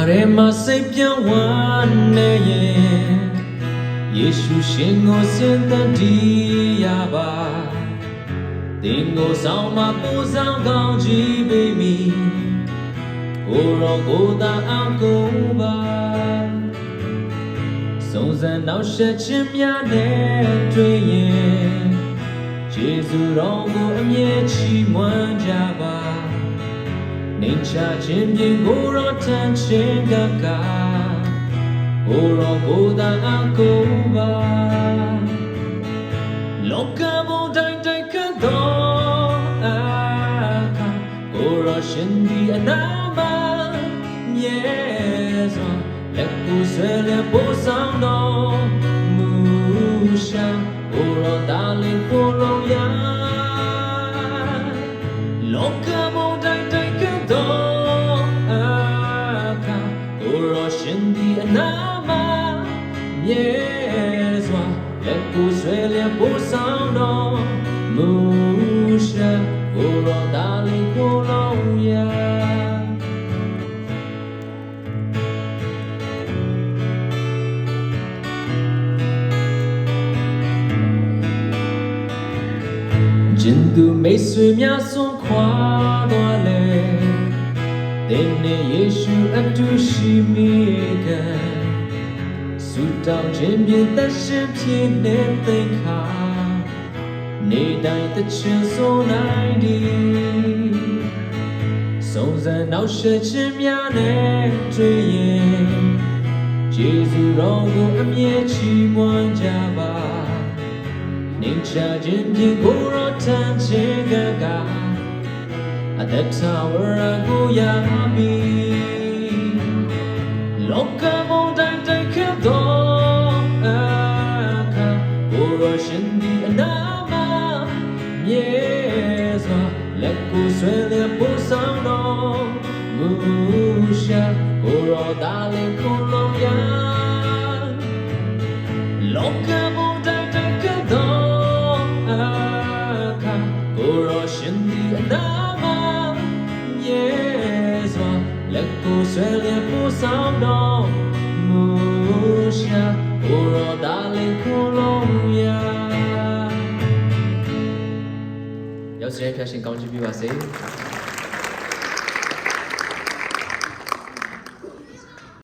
ထဲမှာစိတ်ပြောင်းဝမ်းနေရင်ယေရှုရှင်ကိုစဉ်းသက်တည်ရပါသင်ကိုဆောင်မပူဆောင်ကောင်းကြည့်ပေမီကိုရောကိုသာအကူပါစုံစမ်းနောက်ဆက်ခြင်းများနဲ့တွေ့ရင်ယေရှုတော်ကိုအမြဲချီးမွမ်းကြပါနေချခြင်းပြင်ကိုရောထမ်းခြင်းကကိုရောကိုသာအကူပါလောကဘုံတိုင်းတိုင်းကတော့အခါကိုရောရှင်ဒီအနာမမြဲစွာလက်ကိုဆွဲလက်ပို့ဆောင်တော်မူရှာကိုရောတာလင်ကိုလုံးရလောကဘုံတိုင်းတိုင်းကတော့အခါကိုရောရှင်ဒီအနာမမြဲစွာလက်ကိုဆွဲလက်ပို့ဆောင်တော်မူရှာကိုရောတာလင်ကိုလုံးရကျင်သူမိတ်ဆွေများစွန့်ခွာသွားလေတဲ့နဲ့ယေရှုအတူရှိမိကဆုတောင်းခြင်းဖြင့်သက်ရှင်ဖြစ်နေသိခါနေတိုင်းသခြင်းဆိုနိုင်သည်စုံစမ်းနောက်ဆက်ခြင်းများနဲ့တွေ့ရင်ယေရှုတော်ကိုအမြဲချီးမွမ်းကြပါနေချခြင်းဖြင့်ကိုရောထမ်းခြင်းကအသက်ထာဝရကိုရပြီလောကဘုံတိုင်းတိုင်းကတော့အခါကိုရောရှင်ဒီအနာမမြဲစွာလက်ကိုဆွဲလက်ပို့ဆောင်တော်မူရှာကိုရောတာလင်ကိုလုံးရလောကဘုံတိုင်းတိုင်းကတော့အခါကိုရောရှင်ဒီအနာမမြဲစွာလက်ကိုဆွဲလက်ပို့ဆောင်တော်မူရှာကိုရောတာလင်ကိုလုံးရရောက်စတဲ့ဖျားရှင်ကောင်းချီးပေးပါစေ